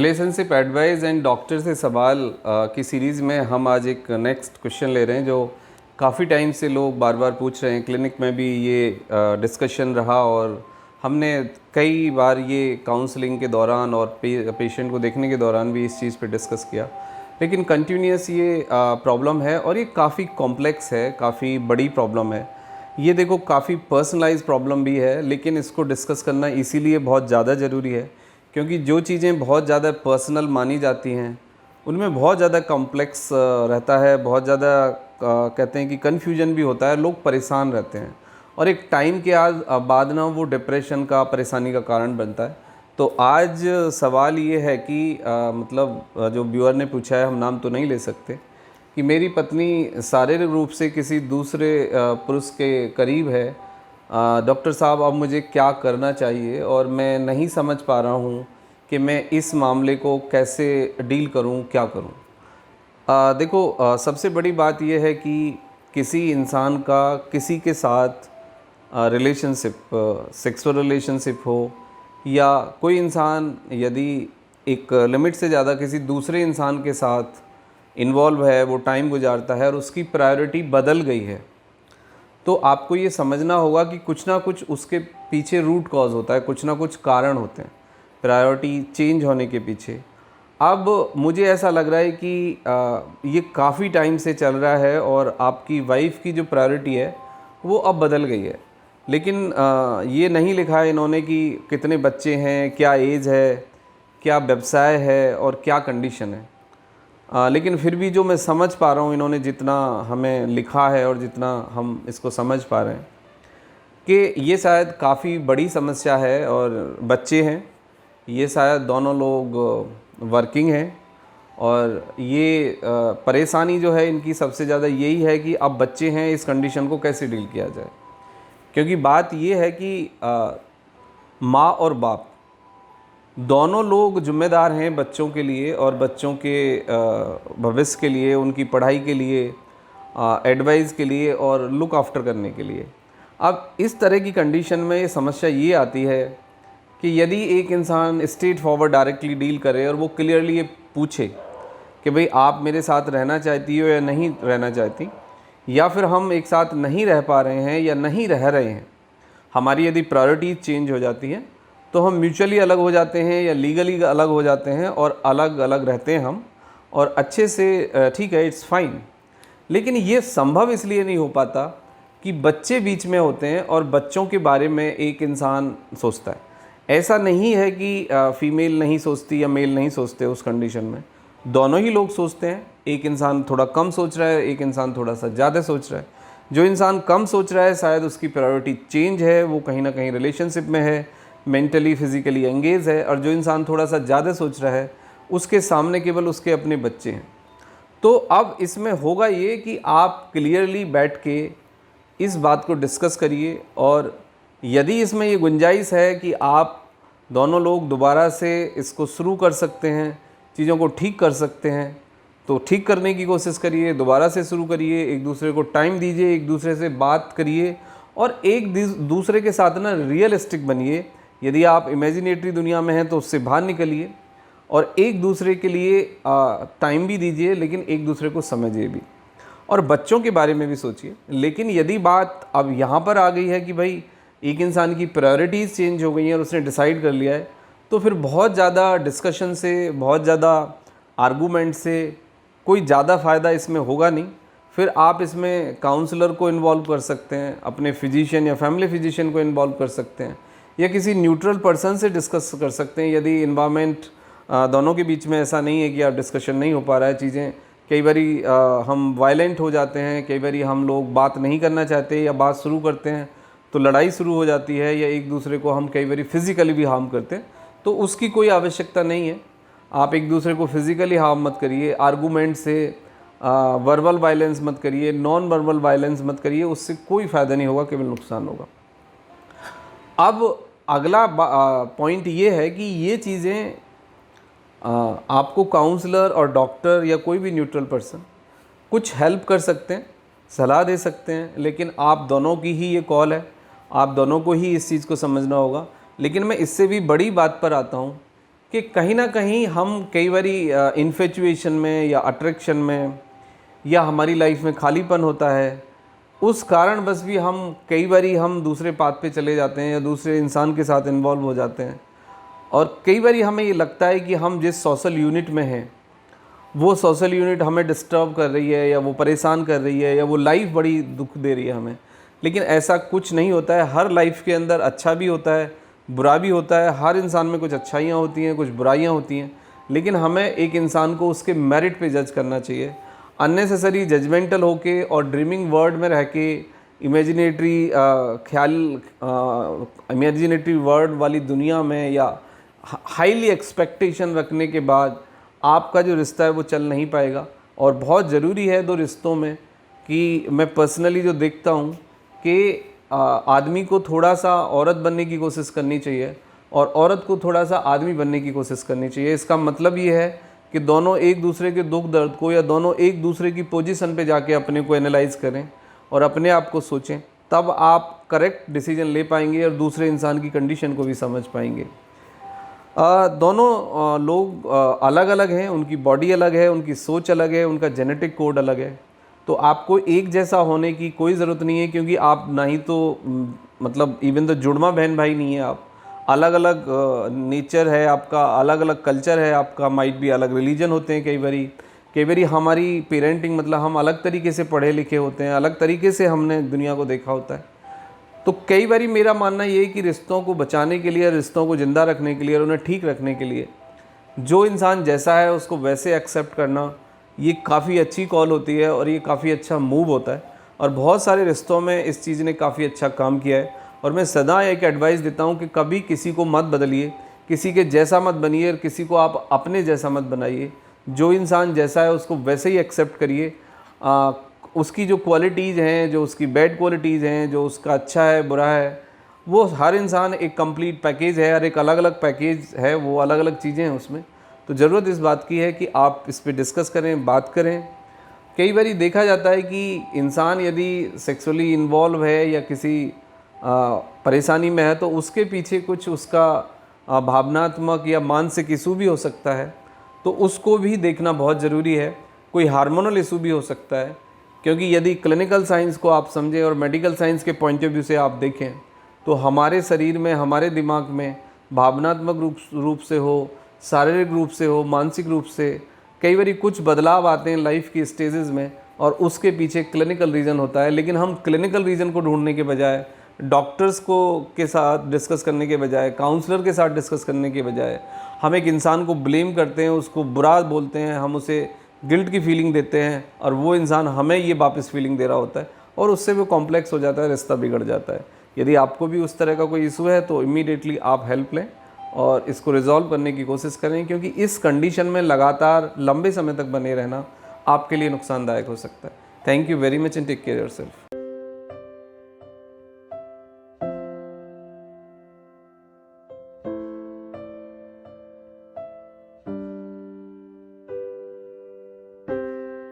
Relationship advice and doctor से सवाल की सीरीज़ में हम आज एक नेक्स्ट क्वेश्चन ले रहे हैं जो काफ़ी टाइम से लोग बार बार पूछ रहे हैं। क्लिनिक में भी ये डिस्कशन रहा और हमने कई बार ये काउंसलिंग के दौरान और पेशेंट को देखने के दौरान भी इस चीज़ पे डिस्कस किया, लेकिन कंटिन्यूस ये प्रॉब्लम है और ये काफ़ी कॉम्प्लेक्स है, काफ़ी बड़ी प्रॉब्लम है। ये देखो काफ़ी पर्सनलाइज प्रॉब्लम भी है, लेकिन इसको डिस्कस करना इसीलिए बहुत ज़्यादा ज़रूरी है क्योंकि जो चीज़ें बहुत ज़्यादा पर्सनल मानी जाती हैं उनमें बहुत ज़्यादा कॉम्प्लेक्स रहता है, बहुत ज़्यादा कहते हैं कि कन्फ्यूजन भी होता है, लोग परेशान रहते हैं और एक टाइम के बाद ना वो डिप्रेशन का, परेशानी का कारण बनता है। तो आज सवाल ये है कि जो व्यूअर ने पूछा है, हम नाम तो नहीं ले सकते, कि मेरी पत्नी शारीरिक रूप से किसी दूसरे पुरुष के करीब है। डॉक्टर साहब, अब मुझे क्या करना चाहिए और मैं नहीं समझ पा रहा हूँ कि मैं इस मामले को कैसे डील करूँ, क्या करूँ। देखो, सबसे बड़ी बात यह है कि किसी इंसान का किसी के साथ रिलेशनशिप, सेक्सुअल रिलेशनशिप हो या कोई इंसान यदि एक लिमिट से ज़्यादा किसी दूसरे इंसान के साथ इन्वॉल्व है, वो टाइम गुजारता है और उसकी प्रायोरिटी बदल गई है, तो आपको ये समझना होगा कि कुछ ना कुछ उसके पीछे रूट कॉज होता है, कुछ ना कुछ कारण होते हैं प्रायोरिटी चेंज होने के पीछे। अब मुझे ऐसा लग रहा है कि ये काफ़ी टाइम से चल रहा है और आपकी वाइफ की जो प्रायोरिटी है वो अब बदल गई है, लेकिन ये नहीं लिखा है इन्होंने कि कितने बच्चे हैं, क्या एज है, क्या व्यवसाय है और क्या कंडीशन है। लेकिन फिर भी जो मैं समझ पा रहा हूँ, इन्होंने जितना हमें लिखा है और जितना हम इसको समझ पा रहे हैं कि ये शायद काफ़ी बड़ी समस्या है और बच्चे हैं, ये शायद दोनों लोग वर्किंग हैं और ये परेशानी जो है इनकी सबसे ज़्यादा यही है कि अब बच्चे हैं, इस कंडीशन को कैसे डील किया जाए। क्योंकि बात ये है कि माँ और बाप दोनों लोग जिम्मेदार हैं बच्चों के लिए और बच्चों के भविष्य के लिए, उनकी पढ़ाई के लिए, एडवाइस के लिए और लुक आफ्टर करने के लिए। अब इस तरह की कंडीशन में ये समस्या ये आती है कि यदि एक इंसान स्ट्रेट फॉरवर्ड डायरेक्टली डील करे और वो क्लियरली ये पूछे कि भाई आप मेरे साथ रहना चाहती हो या नहीं रहना चाहती, या फिर हम एक साथ नहीं रह पा रहे हैं या नहीं रह रहे हैं, हमारी यदि प्रायोरिटीज चेंज हो जाती हैं तो हम म्यूचुअली अलग हो जाते हैं या लीगली अलग हो जाते हैं और अलग अलग रहते हैं हम, और अच्छे से ठीक है, इट्स फाइन। लेकिन ये संभव इसलिए नहीं हो पाता कि बच्चे बीच में होते हैं और बच्चों के बारे में एक इंसान सोचता है। ऐसा नहीं है कि फीमेल नहीं सोचती या मेल नहीं सोचते, उस कंडीशन में दोनों ही लोग सोचते हैं। एक इंसान थोड़ा कम सोच रहा है, एक इंसान थोड़ा सा ज़्यादा सोच रहा है। जो इंसान कम सोच रहा है शायद उसकी प्रायोरिटी चेंज है, वो कहीं ना कहीं रिलेशनशिप में है, मेंटली फिज़िकली एंगेज है, और जो इंसान थोड़ा सा ज़्यादा सोच रहा है उसके सामने केवल उसके अपने बच्चे हैं। तो अब इसमें होगा ये कि आप क्लियरली बैठ के इस बात को डिस्कस करिए, और यदि इसमें ये गुंजाइश है कि आप दोनों लोग दोबारा से इसको शुरू कर सकते हैं, चीज़ों को ठीक कर सकते हैं, तो ठीक करने की कोशिश करिए, दोबारा से शुरू करिए, एक दूसरे को टाइम दीजिए, एक दूसरे से बात करिए और एक दूसरे के साथ ना रियलिस्टिक बनिए। यदि आप इमेजिनेटरी दुनिया में हैं तो उससे बाहर निकलिए और एक दूसरे के लिए टाइम भी दीजिए, लेकिन एक दूसरे को समझिए भी और बच्चों के बारे में भी सोचिए। लेकिन यदि बात अब यहाँ पर आ गई है कि भाई एक इंसान की प्रायोरिटीज़ चेंज हो गई हैं और उसने डिसाइड कर लिया है, तो फिर बहुत ज़्यादा डिस्कशन से, बहुत ज़्यादा आर्गूमेंट से कोई ज़्यादा फ़ायदा इसमें होगा नहीं। फिर आप इसमें काउंसलर को इन्वॉल्व कर सकते हैं, अपने फिजिशियन या फैमिली फिजिशियन को इन्वॉल्व कर सकते हैं, या किसी न्यूट्रल पर्सन से डिस्कस कर सकते हैं। यदि इन्वायरमेंट दोनों के बीच में ऐसा नहीं है कि आप डिस्कशन नहीं हो पा रहा है, चीज़ें कई बारी हम वायलेंट हो जाते हैं, कई बारी हम लोग बात नहीं करना चाहते या बात शुरू करते हैं तो लड़ाई शुरू हो जाती है, या एक दूसरे को हम कई बारी फिज़िकली भी हार्म करते हैं, तो उसकी कोई आवश्यकता नहीं है। आप एक दूसरे को फिज़िकली हार्म मत करिए, आर्गूमेंट से वर्बल वायलेंस मत करिए, नॉन वर्बल वायलेंस मत करिए, उससे कोई फ़ायदा नहीं होगा, केवल नुकसान होगा। अब अगला पॉइंट ये है कि ये चीज़ें आपको काउंसलर और डॉक्टर या कोई भी न्यूट्रल पर्सन कुछ हेल्प कर सकते हैं, सलाह दे सकते हैं, लेकिन आप दोनों की ही ये कॉल है, आप दोनों को ही इस चीज़ को समझना होगा। लेकिन मैं इससे भी बड़ी बात पर आता हूँ कि कहीं ना कहीं हम कई बारी इन्फेचुएशन में या अट्रैक्शन में या हमारी लाइफ में खालीपन होता है, उस कारण बस भी हम कई बारी हम दूसरे पाथ पे चले जाते हैं या दूसरे इंसान के साथ इन्वॉल्व हो जाते हैं। और कई बारी हमें ये लगता है कि हम जिस सोशल यूनिट में हैं वो सोशल यूनिट हमें डिस्टर्ब कर रही है या वो परेशान कर रही है या वो लाइफ बड़ी दुख दे रही है हमें। लेकिन ऐसा कुछ नहीं होता है। हर लाइफ के अंदर अच्छा भी होता है, बुरा भी होता है। हर इंसान में कुछ अच्छाइयाँ होती हैं, कुछ बुराइयाँ होती हैं, लेकिन हमें एक इंसान को उसके मेरिट पे जज करना चाहिए। अननेसेसरी जजमेंटल होके और ड्रीमिंग वर्ल्ड में रह के इमेजिनेटरी वर्ल्ड वाली दुनिया में या हाईली एक्सपेक्टेशन रखने के बाद आपका जो रिश्ता है वो चल नहीं पाएगा। और बहुत ज़रूरी है दो रिश्तों में कि मैं पर्सनली जो देखता हूँ कि आदमी को थोड़ा सा औरत बनने की कोशिश करनी चाहिए और औरत को थोड़ा सा आदमी बनने की कोशिश करनी चाहिए। इसका मतलब ये है कि दोनों एक दूसरे के दुख दर्द को या दोनों एक दूसरे की पोजीशन पे जाके अपने को एनालाइज करें और अपने आप को सोचें, तब आप करेक्ट डिसीजन ले पाएंगे और दूसरे इंसान की कंडीशन को भी समझ पाएंगे। दोनों लोग अलग अलग हैं, उनकी बॉडी अलग है, उनकी सोच अलग है, उनका जेनेटिक कोड अलग है। तो आपको एक जैसा होने की कोई ज़रूरत नहीं है, क्योंकि आप ना ही तो मतलब इवन तो जुड़वा बहन भाई नहीं है। आप अलग अलग नेचर है आपका, अलग अलग कल्चर है आपका, माइट भी अलग रिलीजन होते हैं। कई बारी हमारी पेरेंटिंग मतलब हम अलग तरीके से पढ़े लिखे होते हैं, अलग तरीके से हमने दुनिया को देखा होता है। तो कई बारी मेरा मानना ये है कि रिश्तों को बचाने के लिए, रिश्तों को ज़िंदा रखने के लिए और उन्हें ठीक रखने के लिए जो इंसान जैसा है उसको वैसे एक्सेप्ट करना, ये काफ़ी अच्छी कॉल होती है और ये काफ़ी अच्छा मूव होता है। और बहुत सारे रिश्तों में इस चीज़ ने काफ़ी अच्छा काम किया है। और मैं सदा एक एडवाइस देता हूँ कि कभी किसी को मत बदलिए, किसी के जैसा मत बनिए और किसी को आप अपने जैसा मत बनाइए। जो इंसान जैसा है उसको वैसे ही एक्सेप्ट करिए। उसकी जो क्वालिटीज़ हैं, जो उसकी बैड क्वालिटीज़ हैं, जो उसका अच्छा है बुरा है, वो हर इंसान एक कंप्लीट पैकेज है और एक अलग अलग पैकेज है, वो अलग अलग चीज़ें हैं उसमें। तो ज़रूरत इस बात की है कि आप इस पर डिस्कस करें, बात करें। कई बार देखा जाता है कि इंसान यदि सेक्सुअली इन्वॉल्व है या किसी परेशानी में है तो उसके पीछे कुछ उसका भावनात्मक या मानसिक इशू भी हो सकता है, तो उसको भी देखना बहुत ज़रूरी है। कोई हार्मोनल इशू भी हो सकता है, क्योंकि यदि क्लिनिकल साइंस को आप समझें और मेडिकल साइंस के पॉइंट ऑफ व्यू से आप देखें तो हमारे शरीर में, हमारे दिमाग में भावनात्मक रूप से हो, शारीरिक रूप से हो, मानसिक रूप से कई बार कुछ बदलाव आते हैं लाइफ की स्टेजेस में और उसके पीछे क्लिनिकल रीज़न होता है। लेकिन हम क्लिनिकल रीज़न को ढूंढने के बजाय, डॉक्टर्स को के साथ डिस्कस करने के बजाय, काउंसलर के साथ डिस्कस करने के बजाय हम एक इंसान को ब्लेम करते हैं, उसको बुरा बोलते हैं, हम उसे गिल्ट की फीलिंग देते हैं और वो इंसान हमें ये वापस फीलिंग दे रहा होता है और उससे वो कॉम्प्लेक्स हो जाता है, रिश्ता बिगड़ जाता है। यदि आपको भी उस तरह का कोई इशू है तो इमीडिएटली आप हेल्प लें और इसको रिजॉल्व करने की कोशिश करें, क्योंकि इस कंडीशन में लगातार लंबे समय तक बने रहना आपके लिए नुकसानदायक हो सकता है। Thank you very much and take care yourself.